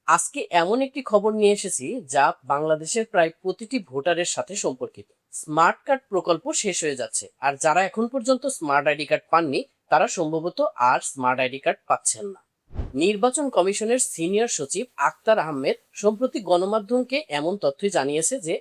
আজকে এমন একটি খবর নিয়ে এসেছি যা বাংলাদেশের প্রায় প্রতিটি ভোটারের সাথে সম্পর্কিত। স্মার্ট কার্ড প্রকল্প শেষ হয়ে যাচ্ছে, আর যারা এখন পর্যন্ত স্মার্ট আইডি কার্ড পাননি তারা সম্ভবত আর স্মার্ট আইডি কার্ড পাচ্ছেন না। নির্বাচন কমিশনের সিনিয়র সচিব আক্তার আহমেদ সম্প্রতি গণমাধ্যমকে এমন তথ্যই জানিয়েছে যে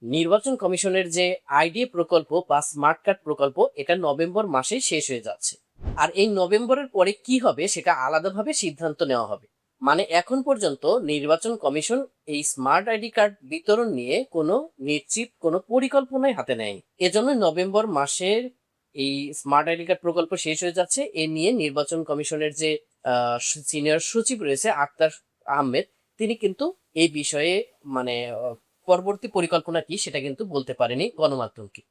নির্বাচন কমিশনের যে আইডি প্রকল্প বা স্মার্ট কার্ড প্রকল্প এটা নভেম্বর মাসেই শেষ হয়ে যাচ্ছে। আর এই নভেম্বরের পরে কি হবে সেটা আলাদাভাবে সিদ্ধান্ত নেওয়া হবে। মানে এখন পর্যন্ত নির্বাচন কমিশন এই স্মার্ট আইডি কার্ড বিতরণ নিয়ে কোনো নিশ্চিত কোনো পরিকল্পনাই হাতে নেয়নি। এজন্য নভেম্বর মাসের এই স্মার্ট আইডি কার্ড প্রকল্প শেষ হয়ে যাচ্ছে। এ নিয়ে নির্বাচন কমিশনের যে সিনিয়র সচিব রয়েছে আক্তার আহমেদ, তিনি কিন্তু এই বিষয়ে মানে পরবর্তী পরিকল্পনা কি সেটা কিন্তু বলতে পারেনি গণমাধ্যমকে।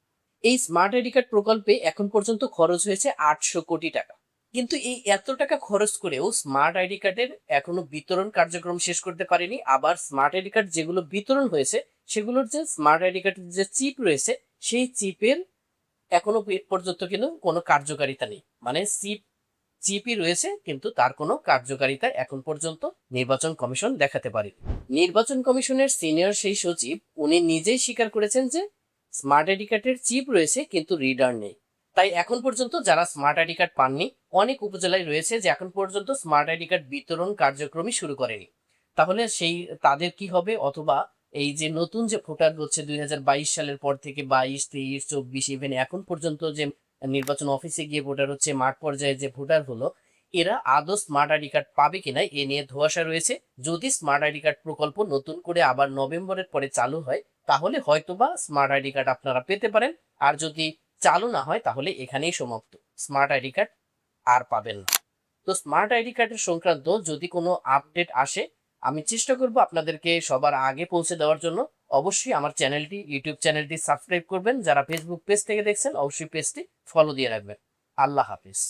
এই স্মার্ট আইডি কার্ড প্রকল্পে এখন পর্যন্ত খরচ হয়েছে 800 কোটি টাকা। কিন্তু এই এত টাকা খরচ করেও স্মার্ট আইডি কার্ডের এখনো বিতরণ কার্যক্রম শেষ করতে পারেনি। আবার স্মার্ট আইডি কার্ড যেগুলো বিতরণ হয়েছে সেগুলোর যে স্মার্ট আইডি কার্ডের যে চিপ রয়েছে সেই চিপের এখনো পর্যন্ত কিন্তু কোনো কার্যকারিতা নেই। মানে চিপই রয়েছে কিন্তু তার কোনো কার্যকারিতা এখন পর্যন্ত নির্বাচন কমিশন দেখাতে পারেনি। নির্বাচন কমিশনের সিনিয়র সেই সচিব উনি নিজেই স্বীকার করেছেন যে স্মার্ট আইডি কার্ডের চিপ রয়েছে কিন্তু রিডার নেই। তাই এখন পর্যন্ত যারা স্মার্ট আইডি কার্ড পাননি, অনেক উপজেলায় রয়েছে যে এখন পর্যন্ত স্মার্ট আইডি কার্ড বিতরণ কার্যক্রমই শুরু করেনি। তাহলে সেই তাদের কি হবে? অথবা এই যে নতুন যে ভোটার হচ্ছে 2022 সালের পর থেকে 22, 23, 24 ইভেন এখন পর্যন্ত যে নির্বাচন অফিসে গিয়ে ভোটার হচ্ছে, মাঠ পর্যায়ে যে ভোটার হলো, এরা আদৌ স্মার্ট আইডি কার্ড পাবে কিনা এ নিয়ে ধোঁয়াশা রয়েছে। যদি স্মার্ট আইডি কার্ড প্রকল্প নতুন করে আবার নভেম্বরের পরে চালু হয় তাহলে হয়তোবা স্মার্ট আইডি কার্ড আপনারা পেতে পারেন। আর যদি চালু না হয় তাহলে এখানেই সমাপ্ত, স্মার্ট আইডি কার্ড আর পাবেন না। তো স্মার্ট আইডি কার্ডের সংক্রান্ত যদি কোনো আপডেট আসে আমি চেষ্টা করব আপনাদেরকে সবার আগে পৌঁছে দেওয়ার জন্য। অবশ্যই আমার ইউটিউব চ্যানেলটি সাবস্ক্রাইব করবেন। যারা ফেসবুক পেজ থেকে দেখছেন অবশ্যই পেজটি ফলো দিয়ে রাখবেন। আল্লাহ হাফিজ।